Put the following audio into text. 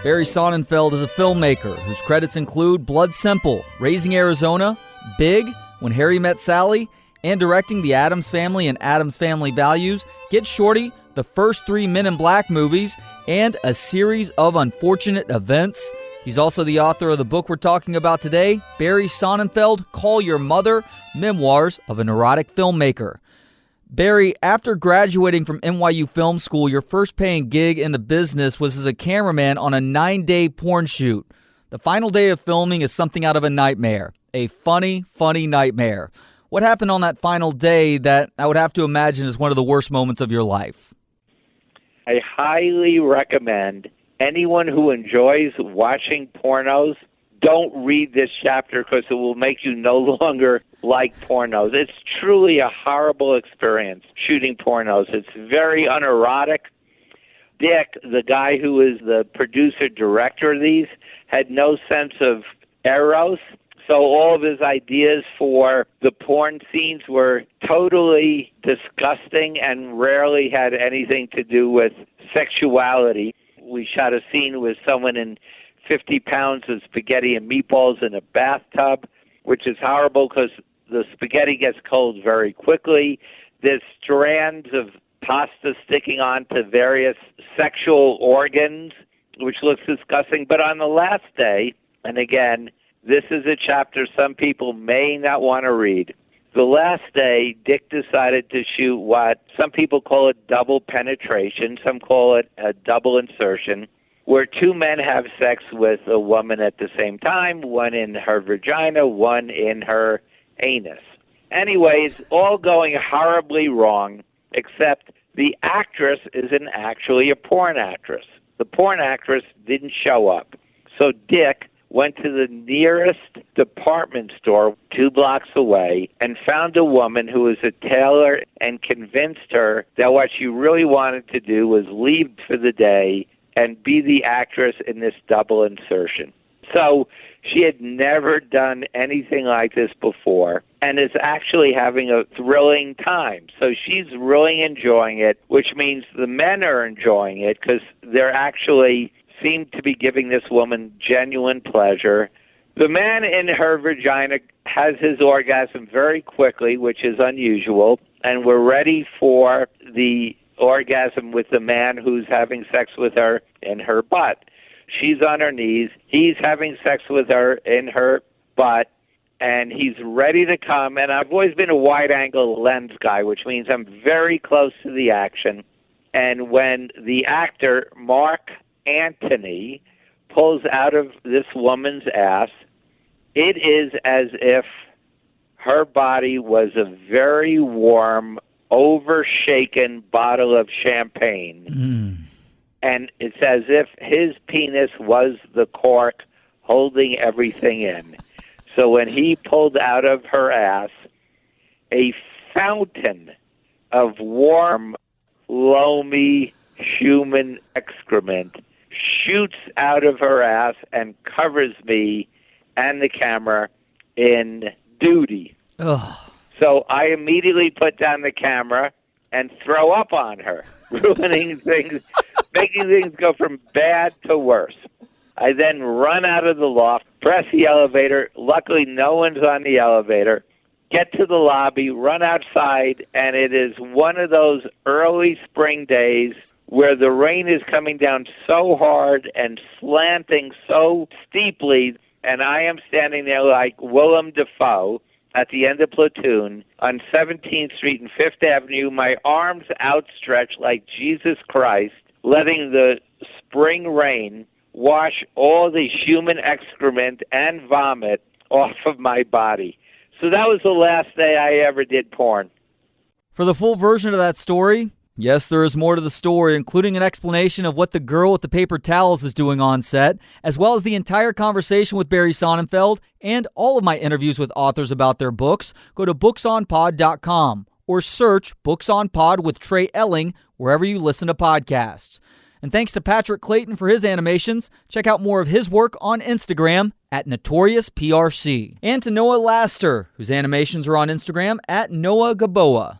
Barry Sonnenfeld is a filmmaker whose credits include Blood Simple, Raising Arizona, Big, When Harry Met Sally, and directing The Addams Family and Addams Family Values, Get Shorty, the first 3 Men in Black movies, and a series of unfortunate events. He's also the author of the book we're talking about today, Barry Sonnenfeld, Call Your Mother, Memoirs of a Neurotic Filmmaker. Barry, after graduating from NYU Film School, your first paying gig in the business was as a cameraman on a 9-day porn shoot. The final day of filming is something out of a nightmare, a funny nightmare. What happened on that final day that I would have to imagine is one of the worst moments of your life? I highly recommend anyone who enjoys watching pornos, don't read this chapter because it will make you no longer like pornos. It's truly a horrible experience shooting pornos. It's very unerotic. Dick, the guy who is the producer-director of these, had no sense of eros. So all of his ideas for the porn scenes were totally disgusting and rarely had anything to do with sexuality. We shot a scene with someone in 50 pounds of spaghetti and meatballs in a bathtub, which is horrible because the spaghetti gets cold very quickly. There's strands of pasta sticking onto various sexual organs, which looks disgusting. But on the last day, and again, this is a chapter some people may not want to read. The last day, Dick decided to shoot what some people call it double penetration, some call it a double insertion, where 2 men have sex with a woman at the same time, one in her vagina, one in her anus. Anyways, all going horribly wrong, except the actress isn't actually a porn actress. The porn actress didn't show up. So Dick went to the nearest department store 2 blocks away and found a woman who was a tailor and convinced her that what she really wanted to do was leave for the day and be the actress in this double insertion. So she had never done anything like this before and is actually having a thrilling time. So she's really enjoying it, which means the men are enjoying it because they're actually seem to be giving this woman genuine pleasure. The man in her vagina has his orgasm very quickly, which is unusual, and we're ready for the orgasm with the man who's having sex with her in her butt. She's on her knees. He's having sex with her in her butt, and he's ready to come. And I've always been a wide-angle lens guy, which means I'm very close to the action. And when the actor, Mark Antony, pulls out of this woman's ass, it is as if her body was a very warm, overshaken bottle of champagne. And it's as if his penis was the cork holding everything in. So when he pulled out of her ass, a fountain of warm, loamy human excrement shoots out of her ass and covers me and the camera in duty. Ugh. So I immediately put down the camera and throw up on her, ruining things, making things go from bad to worse. I then run out of the loft, press the elevator. Luckily, no one's on the elevator. Get to the lobby, run outside, and it is one of those early spring days where the rain is coming down so hard and slanting so steeply, and I am standing there like Willem Dafoe at the end of Platoon on 17th Street and 5th Avenue, my arms outstretched like Jesus Christ, letting the spring rain wash all the human excrement and vomit off of my body. So that was the last day I ever did porn. For the full version of that story, yes, there is more to the story, including an explanation of what the girl with the paper towels is doing on set, as well as the entire conversation with Barry Sonnenfeld and all of my interviews with authors about their books. Go to booksonpod.com or search Books on Pod with Trey Elling wherever you listen to podcasts. And thanks to Patrick Clayton for his animations. Check out more of his work on Instagram at NotoriousPRC. And to Noah Laster, whose animations are on Instagram at Noah Gaboa.